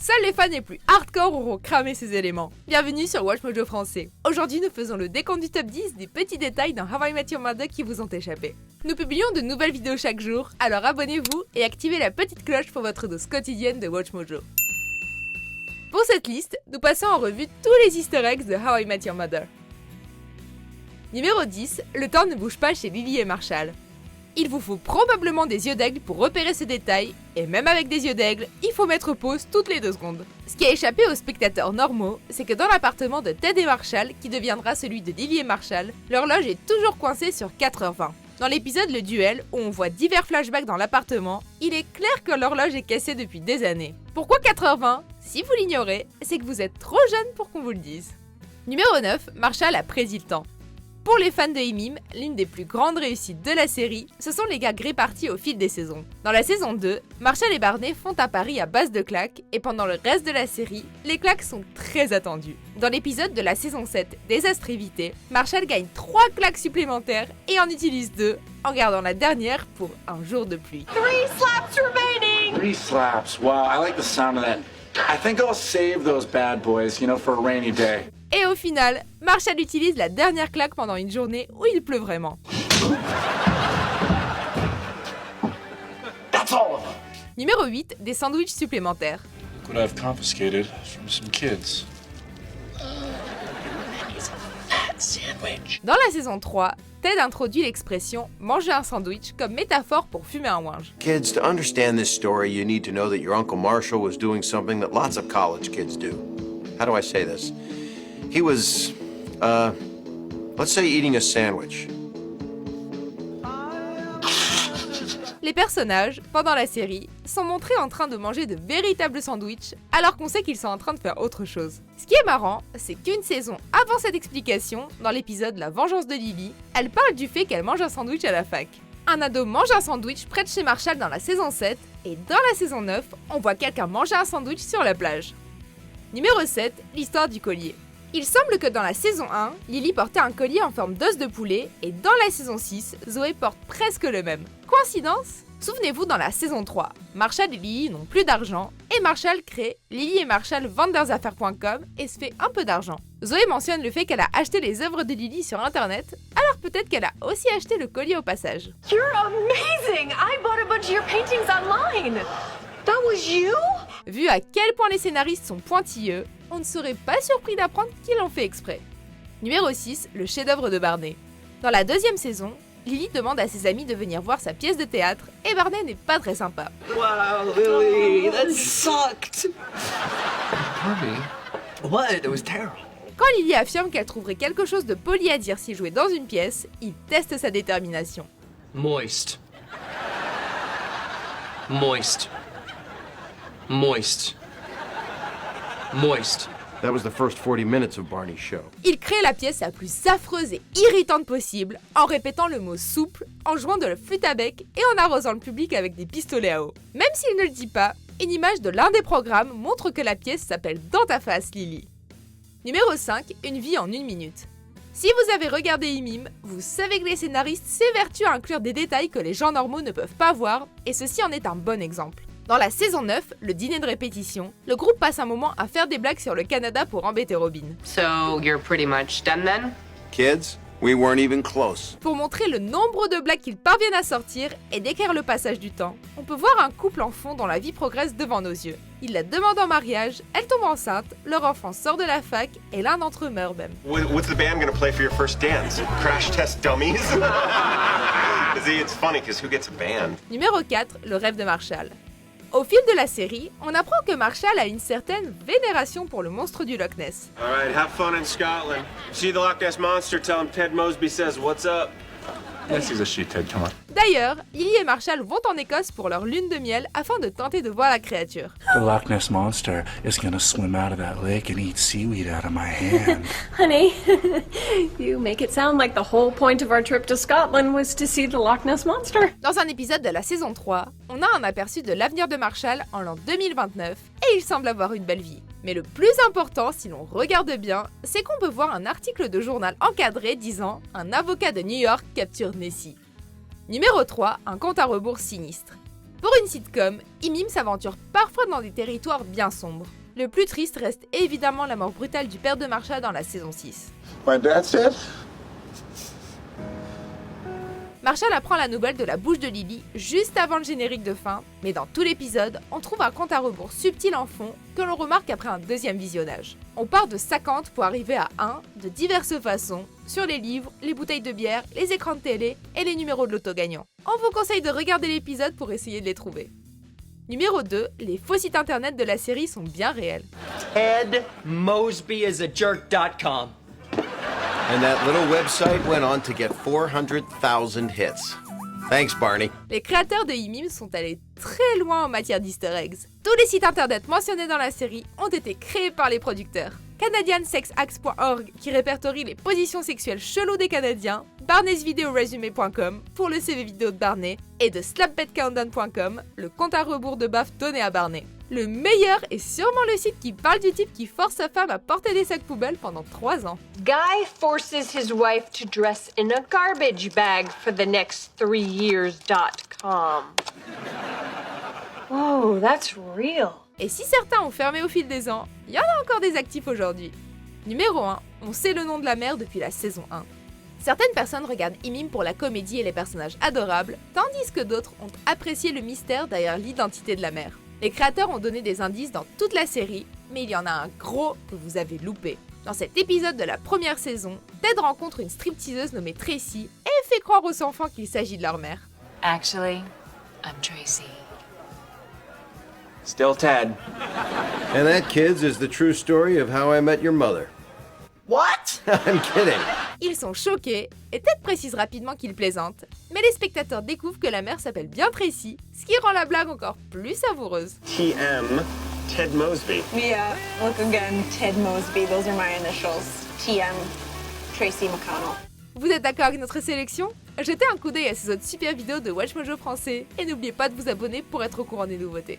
Seuls les fans les plus hardcore auront cramé ces éléments. Bienvenue sur Watch Mojo français. Aujourd'hui, nous faisons le décompte du top 10 des petits détails dans How I Met Your Mother qui vous ont échappé. Nous publions de nouvelles vidéos chaque jour, alors abonnez-vous et activez la petite cloche pour votre dose quotidienne de Watch Mojo. Pour cette liste, nous passons en revue tous les easter eggs de How I Met Your Mother. Numéro 10, le temps ne bouge pas chez Lily et Marshall. Il vous faut probablement des yeux d'aigle pour repérer ces détails, et même avec des yeux d'aigle, il faut mettre pause toutes les 2 secondes. Ce qui a échappé aux spectateurs normaux, c'est que dans l'appartement de Ted et Marshall, qui deviendra celui de Lily et Marshall, l'horloge est toujours coincée sur 4h20. Dans l'épisode Le Duel, où on voit divers flashbacks dans l'appartement, il est clair que l'horloge est cassée depuis des années. Pourquoi 4h20 ? Si vous l'ignorez, c'est que vous êtes trop jeune pour qu'on vous le dise. Numéro 9, Marshall a prédit le temps. Pour les fans de Imim, l'une des plus grandes réussites de la série, ce sont les gags répartis au fil des saisons. Dans la saison 2, Marshall et Barney font un pari à base de claques, et pendant le reste de la série, les claques sont très attendues. Dans l'épisode de la saison 7, Désastre évité, Marshall gagne 3 claques supplémentaires et en utilise 2, en gardant la dernière pour un jour de pluie. 3 slaps remaining! 3 slaps, wow, I like the sound of that. I think I'll save those bad boys, for a rainy day. Et au final, Marshall utilise la dernière claque pendant une journée où il pleut vraiment. That's all of them. Numéro 8, des sandwichs supplémentaires. Look what I've confiscated from some kids. Dans la saison 3, Ted introduit l'expression « manger un sandwich » comme métaphore pour fumer un ouinge. Kids, to understand this story, you need to know that your Uncle Marshall was doing something that lots of college kids do. How do I say this? He was, let's say eating a sandwich. Les personnages, pendant la série, sont montrés en train de manger de véritables sandwichs alors qu'on sait qu'ils sont en train de faire autre chose. Ce qui est marrant, c'est qu'une saison avant cette explication, dans l'épisode La vengeance de Lily, elle parle du fait qu'elle mange un sandwich à la fac. Un ado mange un sandwich près de chez Marshall dans la saison 7, et dans la saison 9, on voit quelqu'un manger un sandwich sur la plage. Numéro 7, l'histoire du collier. Il semble que dans la saison 1, Lily portait un collier en forme d'os de poulet, et dans la saison 6, Zoé porte presque le même. Coïncidence ? Souvenez-vous, dans la saison 3, Marshall et Lily n'ont plus d'argent, et Marshall crée Lily et Marshall vendent leurs affaires.com et se fait un peu d'argent. Zoé mentionne le fait qu'elle a acheté les œuvres de Lily sur internet, alors peut-être qu'elle a aussi acheté le collier au passage. You're amazing! I bought a bunch of your paintings online! That was you? Vu à quel point les scénaristes sont pointilleux, on ne serait pas surpris d'apprendre qu'ils l'ont fait exprès. Numéro 6, le chef-d'œuvre de Barney. Dans la 2e saison, Lily demande à ses amis de venir voir sa pièce de théâtre et Barney n'est pas très sympa. Wow, Lily, that sucked. Harvey? What? It was terrible. Quand Lily affirme qu'elle trouverait quelque chose de poli à dire s'il jouait dans une pièce, il teste sa détermination. Moist. Moist. Moist. Moist. That was the first 40 minutes of Barney's show. Il crée la pièce la plus affreuse et irritante possible en répétant le mot souple, en jouant de la flûte à bec et en arrosant le public avec des pistolets à eau. Même s'il ne le dit pas, une image de l'un des programmes montre que la pièce s'appelle Dans ta face, Lily. Numéro 5, une vie en 1 minute. Si vous avez regardé Imim, vous savez que les scénaristes s'évertuent à inclure des détails que les gens normaux ne peuvent pas voir, et ceci en est un bon exemple. Dans la saison 9, le dîner de répétition, le groupe passe un moment à faire des blagues sur le Canada pour embêter Robin. So, you're pretty much done then? Kids, we weren't even close. Pour montrer le nombre de blagues qu'ils parviennent à sortir et décrire le passage du temps, on peut voir un couple en fond dont la vie progresse devant nos yeux. Ils la demandent en mariage, elle tombe enceinte, leur enfant sort de la fac et l'un d'entre eux meurt même. What's the band gonna play for your first dance? Crash Test Dummies? See, it's funny, because who gets a band? Numéro 4, le rêve de Marshall. Au fil de la série, on apprend que Marshall a une certaine vénération pour le monstre du Loch Ness. All right, have fun in Scotland. See the Loch Ness Monster, tell him Ted Mosby says, what's up? Yes, he's a sheet, Ted, come on. D'ailleurs, Lily et Marshall vont en Écosse pour leur lune de miel afin de tenter de voir la créature. The Loch Ness Monster is gonna swim out of that lake and eat seaweed out of my hand. Honey, you make it sound like the whole point of our trip to Scotland was to see the Loch Ness Monster. Dans un épisode de la saison 3, on a un aperçu de l'avenir de Marshall en l'an 2029 et il semble avoir une belle vie. Mais le plus important, si l'on regarde bien, c'est qu'on peut voir un article de journal encadré disant « Un avocat de New York capture Nessie ». Numéro 3, un compte à rebours sinistre. Pour une sitcom, Imim s'aventure parfois dans des territoires bien sombres. Le plus triste reste évidemment la mort brutale du père de Marsha dans la saison 6. My dad said? Marshall apprend la nouvelle de la bouche de Lily juste avant le générique de fin, mais dans tout l'épisode, on trouve un compte à rebours subtil en fond que l'on remarque après un deuxième visionnage. On part de 50 pour arriver à 1 de diverses façons, sur les livres, les bouteilles de bière, les écrans de télé et les numéros de loto gagnants. On vous conseille de regarder l'épisode pour essayer de les trouver. Numéro 2, les faux sites internet de la série sont bien réels. TedMosbyIsAJerk.com. And that little website went on to get 400,000 hits. Thanks, Barney. Les créateurs de Imim sont allés très loin en matière d'easter eggs. Tous les sites internet mentionnés dans la série ont été créés par les producteurs. CanadianSexActs.org qui répertorie les positions sexuelles cheloues des Canadiens, Barney'sVideoResume.com pour le CV vidéo de Barney et de SlapBetCountdown.com, le compte à rebours de baffe donné à Barney. Le meilleur est sûrement le site qui parle du type qui force sa femme à porter des sacs poubelles pendant 3 ans. Guy forces his wife to dress in a garbage bag for the next 3 years.com. Whoa, that's real. Et si certains ont fermé au fil des ans, il y en a encore des actifs aujourd'hui. Numéro 1, on sait le nom de la mère depuis la saison 1. Certaines personnes regardent Imim pour la comédie et les personnages adorables, tandis que d'autres ont apprécié le mystère derrière l'identité de la mère. Les créateurs ont donné des indices dans toute la série, mais il y en a un gros que vous avez loupé. Dans cet épisode de la première saison, Ted rencontre une stripteaseuse nommée Tracy et fait croire aux enfants qu'il s'agit de leur mère. Actually, I'm Tracy. Still Ted. And that, kids, is the true story of how I met your mother. What? I'm kidding. Ils sont choqués, et Ted précise rapidement qu'il plaisante, mais les spectateurs découvrent que la mère s'appelle bien Tracy, ce qui rend la blague encore plus savoureuse. TM, Ted Mosby. Yeah, look again, Ted Mosby. Those are my initials. TM, Tracy McConnell. Vous êtes d'accord avec notre sélection? Jetez un coup d'œil à ces autres super vidéos de WatchMojo français, et n'oubliez pas de vous abonner pour être au courant des nouveautés.